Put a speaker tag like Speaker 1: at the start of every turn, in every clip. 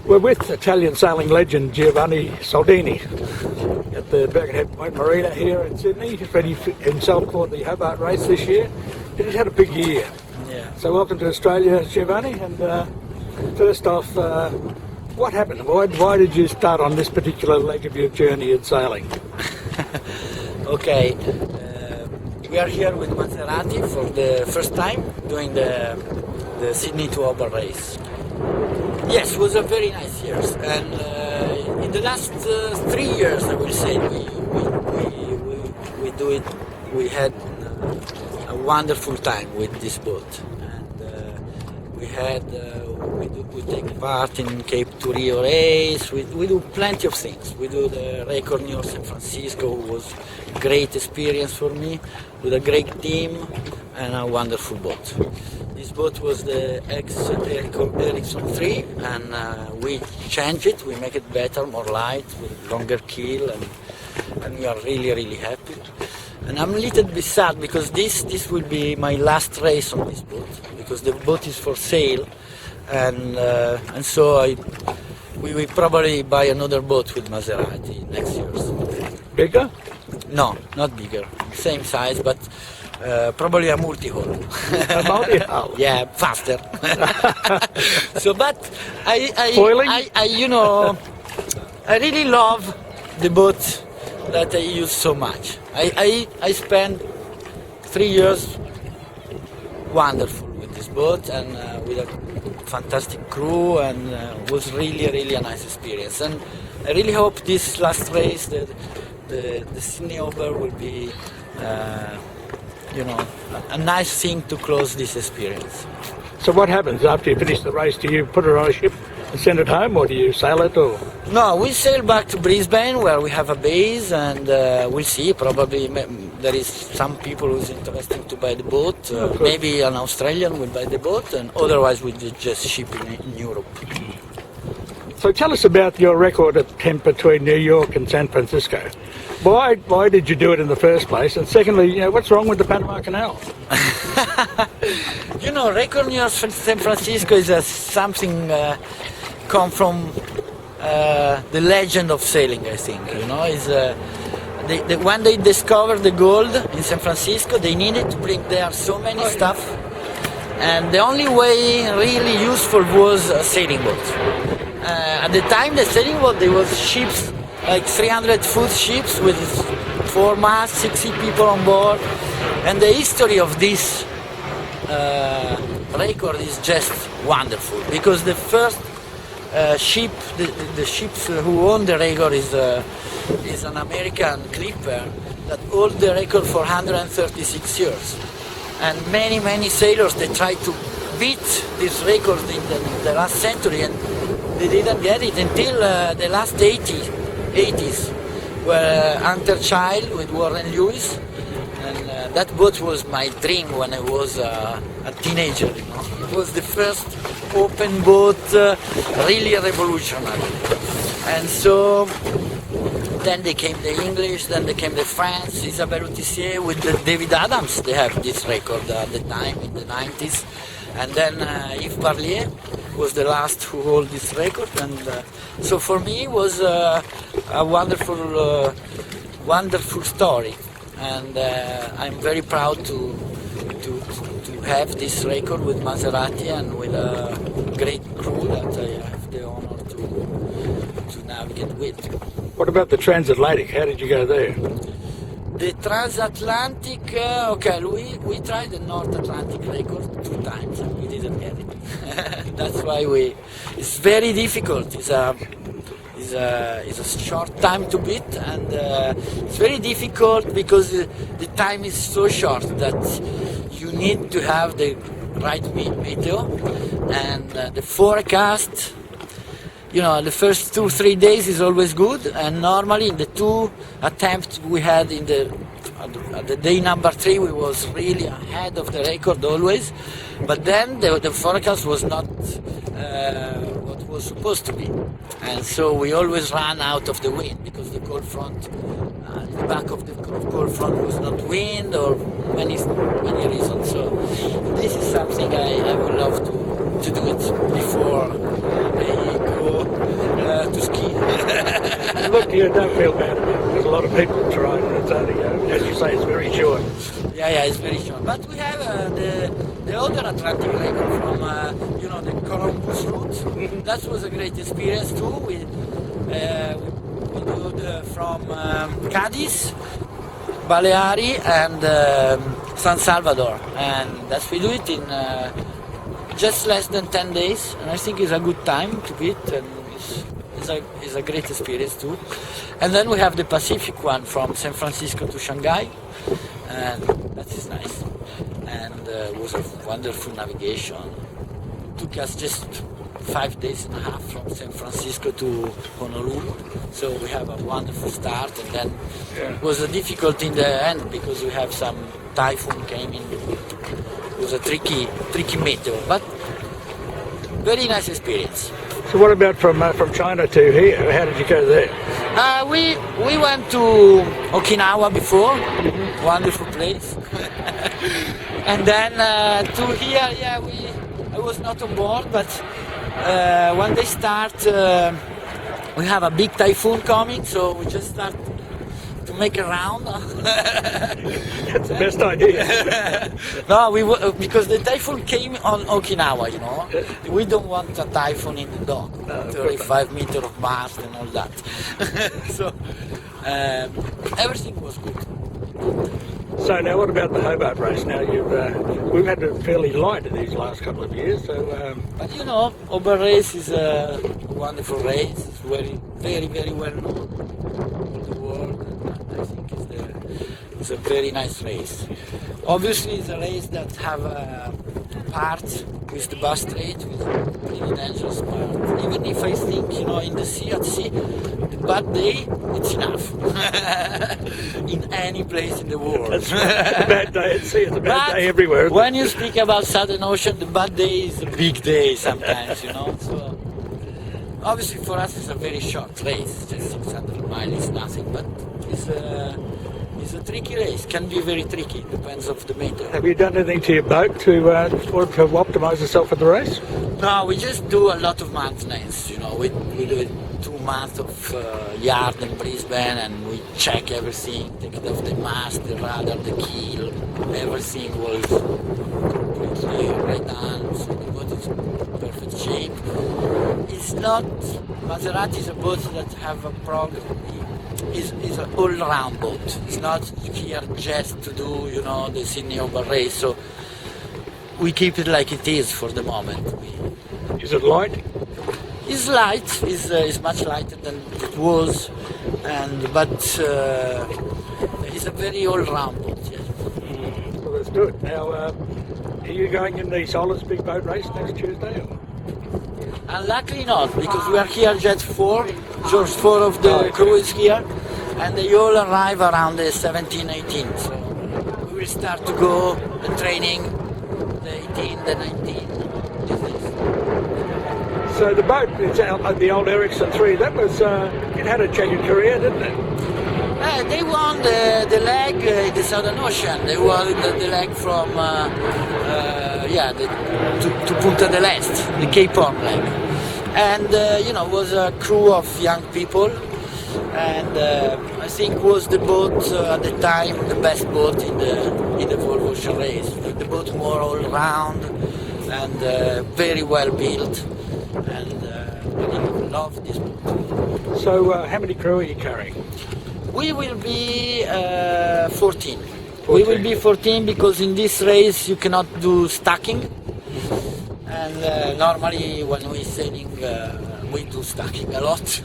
Speaker 1: We're with Italian sailing legend Giovanni Soldini at the Birkenhead Point Marina here in Sydney. He's ready himself for the Hobart race this year. He's had a big year.
Speaker 2: Yeah.
Speaker 1: So welcome to Australia, Giovanni. And first off, what happened? Why did you start on this particular leg of your journey in sailing?
Speaker 2: Okay, we are here with Maserati for the first time doing the Sydney to Hobart race. Yes, it was a very nice year, and in the last 3 years, I will say, we do it. We had a wonderful time with this boat, and we take part in Cape to Rio race. We do plenty of things. We do the record near San Francisco, who was a great experience for me, with a great team and a wonderful boat. This boat was the Ericsson 3, and we changed it. We make it better, more light, with longer keel, and we are really happy. And I'm a little bit sad because this will be my last race on this boat, because the boat is for sale, and so we will probably buy another boat with Maserati next year.
Speaker 1: Bigger?
Speaker 2: No, not bigger. Same size, but probably a multi-hull.
Speaker 1: A multi-hull?
Speaker 2: Yeah, faster. So, but
Speaker 1: Foiling?
Speaker 2: I really love the boat that I use so much. I spent 3 years wonderful with this boat, and with a fantastic crew, and was really a nice experience. And I really hope this last race, the Sydney Hobart, will be a nice thing to close this experience.
Speaker 1: So what happens after you finish the race? Do you put it on a ship and send it home, or do you sail it? Or
Speaker 2: No, we sail back to Brisbane, where we have a base, and we'll see. Probably there is some people who's interested to buy the boat. Maybe an Australian will buy the boat, and otherwise we just ship in Europe.
Speaker 1: So tell us about your record attempt between New York and San Francisco. Why did you do it in the first place? And secondly, what's wrong with the Panama Canal?
Speaker 2: Record near San Francisco is something come from the legend of sailing, I think. When they discovered the gold in San Francisco, they needed to bring there so many stuff, and the only way really useful was a sailing boat. At the time, the sailing boat, there was ships, like 300-foot ships with 4 masts, 60 people on board, and the history of this record is just wonderful, because the first ship, the ships who own the record is an American clipper that holds the record for 136 years, and many sailors, they tried to beat this record in the last century, and they didn't get it until the last 80s, where Hunter Child with Warren Lewis, and that boat was my dream when I was a teenager. It was the first open boat, really revolutionary. And so then they came the English, then they came the French, Isabelle Autissier with David Adams. They have this record at the time in the 90s. And then Yves Barlier was the last who held this record, and so for me it was a wonderful story, and I'm very proud to have this record with Maserati and with a great crew that I have the honor to navigate with.
Speaker 1: What about the transatlantic? How did you go there?
Speaker 2: The transatlantic, we tried the North Atlantic record 2 times and we didn't get it. That's why it's very difficult. It's a short time to beat, and it's very difficult because the time is so short that you need to have the right meteo, and the forecast. The first 2-3 days is always good, and normally in the 2 attempts we had at the day number 3, we was really ahead of the record always, but then the forecast was not what was supposed to be, and so we always ran out of the wind because the cold front, the back of the cold front was not wind, or many reasons. So this is something I would love to do it before I go
Speaker 1: Yeah, don't feel bad about it. There's a lot of people trying, and it's only, as you say, it's very short.
Speaker 2: Yeah, it's very short. But we have the other Atlantic record from, the Columbus route. That was a great experience too. We do from Cadiz, Baleari, and San Salvador, and we do it in just less than 10 days. And I think it's a good time to beat, and it's a great experience too. And then we have the Pacific one from San Francisco to Shanghai, and that is nice. And it was a wonderful navigation. Took us just 5 days and a half from San Francisco to Honolulu. So we have a wonderful start, and then it was difficult in the end because we have some typhoon came in. It was a tricky meteor, but very nice experience.
Speaker 1: So what about from China to here? How did you go there?
Speaker 2: We went to Okinawa before, wonderful place. And then to here, I was not on board, but when they start, we have a big typhoon coming, so we just start to make a round.
Speaker 1: That's the best idea.
Speaker 2: No, because the typhoon came on Okinawa, We don't want a typhoon in the dock, 35 meters of mast and all that. So everything was good.
Speaker 1: So now, what about the Hobart race? Now we've had it fairly light in these last couple of years. So,
Speaker 2: but Hobart race is a wonderful race. It's very, very well known in the world. And I think it's a very nice race. Obviously, it's a race that have a part with the Bass Strait, with really dangerous part. Even if I think, in the sea, at sea, the bad day, it's enough. In any place in the world.
Speaker 1: That's right. A bad day at sea, it's a bad day everywhere.
Speaker 2: When you speak about Southern Ocean, the bad day is a big day sometimes, So, obviously for us it's a very short race, just 600 miles is nothing, but it's a tricky race, can be very tricky, depends on the meter.
Speaker 1: Have you done anything to your boat to optimise yourself for the race?
Speaker 2: No, we just do a lot of maintenance, we do 2 months of yard in Brisbane, and we check everything, take it off the mast, the rudder, the keel, everything was completely right done, so the boat is in perfect shape. It's not, Maserati is a boat that have a problem. It's an all-round boat. It's not here just to do, the Sydney Hobart race. So we keep it like it is for the moment.
Speaker 1: Is it light?
Speaker 2: It's light. It's much lighter than it was, but it's a very all-round boat. Yes.
Speaker 1: Well, that's good. Now, are you going in the Solis Big Boat Race next Tuesday? Or?
Speaker 2: Unluckily not, because we are here just 4. George 4 of the crew is here, and they all arrive around the 17, 18. So we will start to go the training, the 18, the 19.
Speaker 1: So the boat, it's out like the old Ericsson 3. That was, it had a checkered career, didn't it?
Speaker 2: They won the leg in the Southern Ocean. They won the leg from to Punta del Este, the Cape Horn leg. And was a crew of young people, and I think was the boat at the time the best boat in the Volvo Ocean race. The boat more all round and very well built, and I love this boat.
Speaker 1: So how many crew are you carrying?
Speaker 2: We will be 14. We will be 14 because in this race you cannot do stacking. And normally when we're sailing, we do stacking a lot,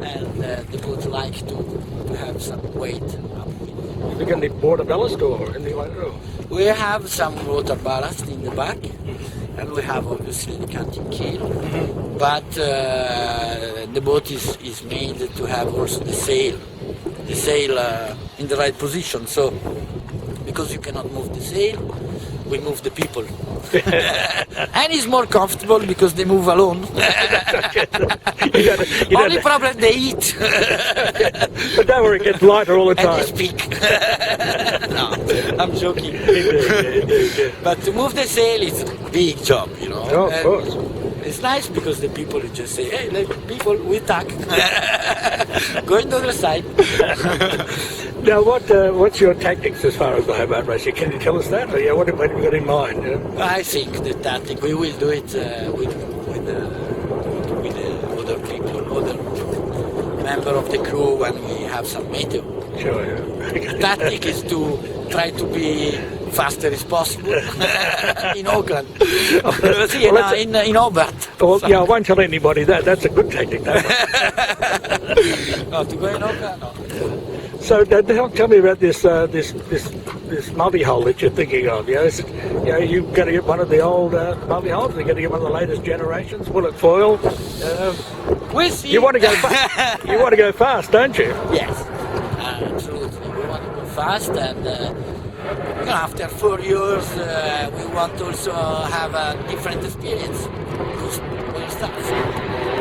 Speaker 2: and the boat like to have some weight up with.
Speaker 1: Have you got any border ballast or anything like that?
Speaker 2: We have some water ballast in the back, and we have obviously the canting keel, but the boat is made to have also the sail in the right position. So because you cannot move the sail, we move the people. And it's more comfortable because they move alone. Only problem they eat.
Speaker 1: But don't worry, it gets lighter all the time.
Speaker 2: And they speak. No, I'm joking.
Speaker 1: Yeah.
Speaker 2: But to move the sail is a big job,
Speaker 1: Oh, of course.
Speaker 2: It's nice because the people just say, hey, like, people, we tack. Go into the other side.
Speaker 1: Now, what's your tactics as far as the Hobart race? Can you tell us that? Or, yeah, what have you got in mind?
Speaker 2: I think the tactic, we will do it with other people, other member of the crew when we have some meeting.
Speaker 1: Sure, yeah.
Speaker 2: The tactic is to try to be faster as possible in Auckland. See,
Speaker 1: Well,
Speaker 2: in Hobart.
Speaker 1: Well, yeah, I won't tell anybody that. That's a good tactic, that one.
Speaker 2: No, to go in Auckland, no.
Speaker 1: So tell me about this multi-hull that you're thinking of. You're going to get one of the old multi-hulls. You're going to get one of the latest generations. Will it foil?
Speaker 2: We'll see.
Speaker 1: You want to go fast. You want to go fast, don't you?
Speaker 2: Yes, absolutely. We want to go fast, and after 4 years, we want to also have a different experience.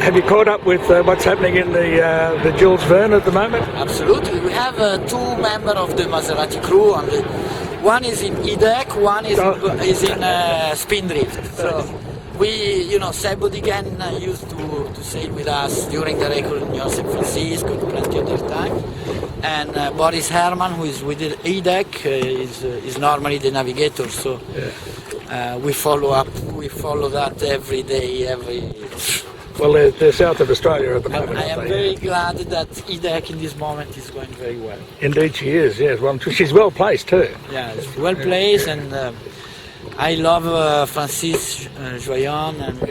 Speaker 1: Have you caught up with what's happening in the Jules Verne at the moment?
Speaker 2: Absolutely. We have two members of the Maserati crew. One is in E-Deck, one is in Spindrift. So we, Sebo Digan used to sail with us during the record in San Francisco, plenty of their time. And Boris Herman, who is with the E-Deck, is normally the navigator. So we follow that every day,
Speaker 1: Well, they're south of Australia at the moment.
Speaker 2: I am very glad that E-Deck in this moment is going very well.
Speaker 1: Indeed she is, yes. Well, she's well placed too.
Speaker 2: Yeah, it's well placed, and I love Francis Joyon, and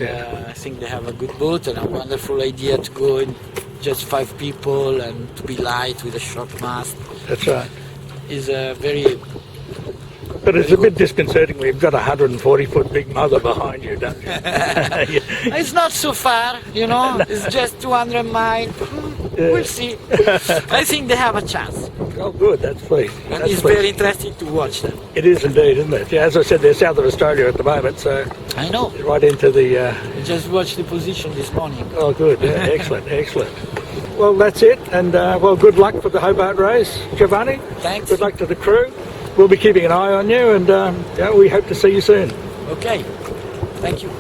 Speaker 2: I think they have a good boat and a wonderful idea to go in just 5 people and to be light with a short mast.
Speaker 1: That's right.
Speaker 2: Is very...
Speaker 1: But it's a bit disconcerting when you've got a 140-foot big mother behind you, don't you?
Speaker 2: It's not so far, It's just 200 miles. We'll see. I think they have a chance.
Speaker 1: Oh, good. That's pleased.
Speaker 2: And it's very interesting to watch them.
Speaker 1: It is indeed, isn't it? Yeah, as I said, they're south of Australia at the moment, so
Speaker 2: I know.
Speaker 1: Right into the.
Speaker 2: I just watched the position this morning.
Speaker 1: Oh, good. Yeah, excellent, excellent. Well, that's it, and good luck for the Hobart race, Giovanni.
Speaker 2: Thanks.
Speaker 1: Good luck to the crew. We'll be keeping an eye on you, and we hope to see you soon.
Speaker 2: Okay. Thank you.